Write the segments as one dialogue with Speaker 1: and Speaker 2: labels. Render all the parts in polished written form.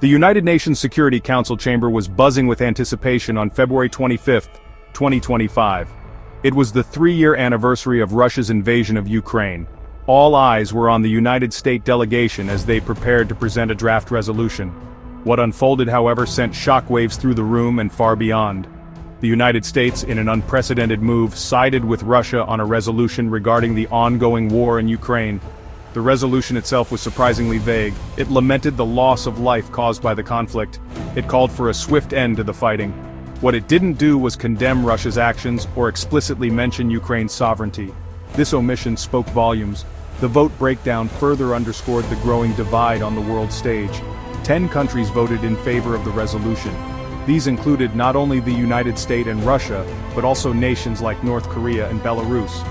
Speaker 1: The United Nations Security Council chamber was buzzing with anticipation on February 25, 2025. It was the 3-year anniversary of Russia's invasion of Ukraine. All eyes were on the United States delegation as they prepared to present a draft resolution. What unfolded, however, sent shockwaves through the room and far beyond. The United States, in an unprecedented move, sided with Russia on a resolution regarding the ongoing war in Ukraine. The resolution itself was surprisingly vague. It lamented the loss of life caused by the conflict. It called for a swift end to the fighting. What it didn't do was condemn Russia's actions or explicitly mention Ukraine's sovereignty. This omission spoke volumes. The vote breakdown further underscored the growing divide on the world stage. 10 countries voted in favor of the resolution. These included not only the United States and Russia, but also nations like North Korea and Belarus.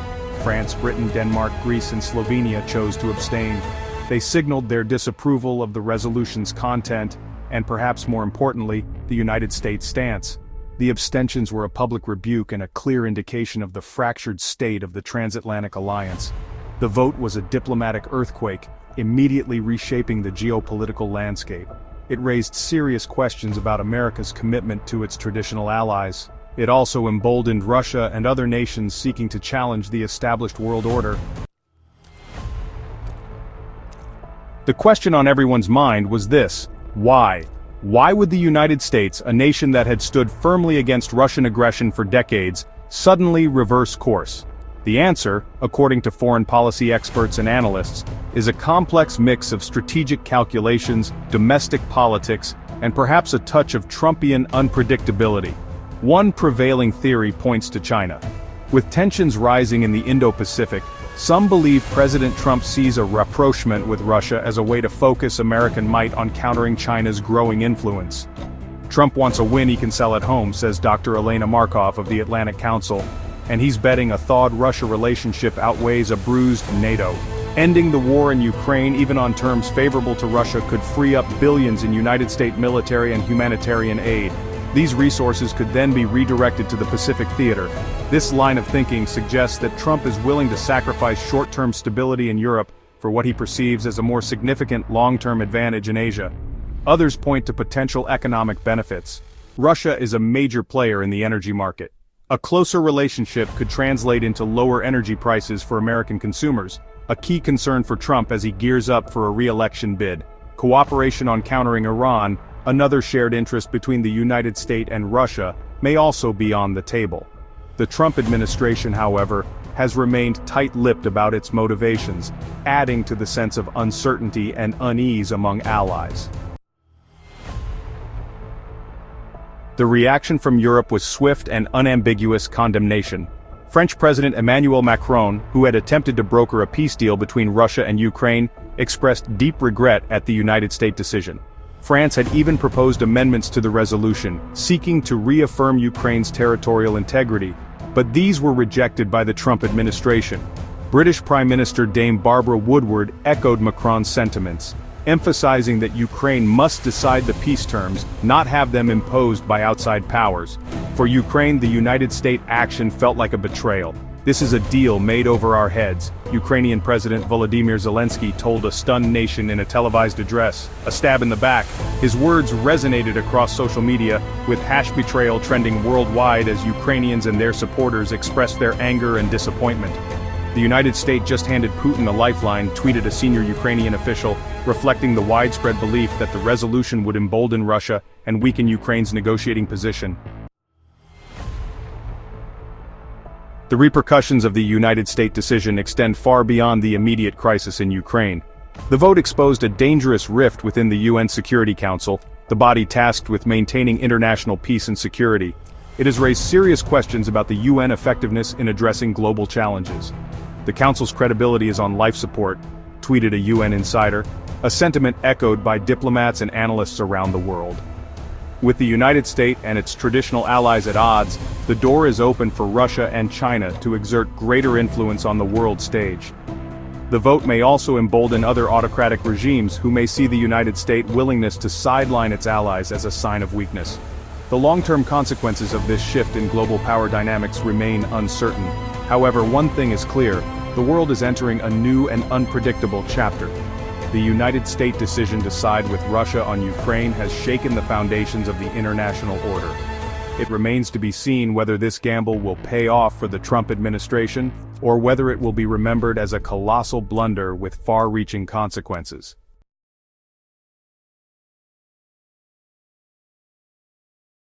Speaker 1: France, Britain, Denmark, Greece, and Slovenia chose to abstain. They signaled their disapproval of the resolution's content, and perhaps more importantly, the United States' stance. The abstentions were a public rebuke and a clear indication of the fractured state of the transatlantic alliance. The vote was a diplomatic earthquake, immediately reshaping the geopolitical landscape. It raised serious questions about America's commitment to its traditional allies. It also emboldened Russia and other nations seeking to challenge the established world order. The question on everyone's mind was this: why? Why would the United States, a nation that had stood firmly against Russian aggression for decades, suddenly reverse course? The answer, according to foreign policy experts and analysts, is a complex mix of strategic calculations, domestic politics, and perhaps a touch of Trumpian unpredictability. One prevailing theory points to China. With tensions rising in the Indo-Pacific, some believe President Trump sees a rapprochement with Russia as a way to focus American might on countering China's growing influence. Trump wants a win he can sell at home, says Dr. Elena Markov of the Atlantic Council, and he's betting a thawed Russia relationship outweighs a bruised NATO. Ending the war in Ukraine, even on terms favorable to Russia, could free up billions in United States military and humanitarian aid. These resources could then be redirected to the Pacific theater. This line of thinking suggests that Trump is willing to sacrifice short-term stability in Europe for what he perceives as a more significant long-term advantage in Asia. Others point to potential economic benefits. Russia is a major player in the energy market. A closer relationship could translate into lower energy prices for American consumers, a key concern for Trump as he gears up for a re-election bid. Cooperation on countering Iran, another shared interest between the United States and Russia, may also be on the table. The Trump administration, however, has remained tight-lipped about its motivations, adding to the sense of uncertainty and unease among allies. The reaction from Europe was swift and unambiguous condemnation. French President Emmanuel Macron, who had attempted to broker a peace deal between Russia and Ukraine, expressed deep regret at the United States decision. France had even proposed amendments to the resolution, seeking to reaffirm Ukraine's territorial integrity, but these were rejected by the Trump administration. British Prime Minister Dame Barbara Woodward echoed Macron's sentiments, emphasizing that Ukraine must decide the peace terms, not have them imposed by outside powers. For Ukraine, the United States action felt like a betrayal. This is a deal made over our heads, Ukrainian President Volodymyr Zelensky told a stunned nation in a televised address, a stab in the back. His words resonated across social media, with #betrayal trending worldwide as Ukrainians and their supporters expressed their anger and disappointment. The United States just handed Putin a lifeline, tweeted a senior Ukrainian official, reflecting the widespread belief that the resolution would embolden Russia and weaken Ukraine's negotiating position. The repercussions of the United States decision extend far beyond the immediate crisis in Ukraine. The vote exposed a dangerous rift within the UN Security Council, the body tasked with maintaining international peace and security. It has raised serious questions about the UN effectiveness in addressing global challenges. The Council's credibility is on life support, tweeted a UN insider, a sentiment echoed by diplomats and analysts around the world. With the United States and its traditional allies at odds, the door is open for Russia and China to exert greater influence on the world stage. The vote may also embolden other autocratic regimes who may see the United States' willingness to sideline its allies as a sign of weakness. The long-term consequences of this shift in global power dynamics remain uncertain. However, one thing is clear: the world is entering a new and unpredictable chapter. The United States decision to side with Russia on Ukraine has shaken the foundations of the international order. It remains to be seen whether this gamble will pay off for the Trump administration, or whether it will be remembered as a colossal blunder with far-reaching consequences.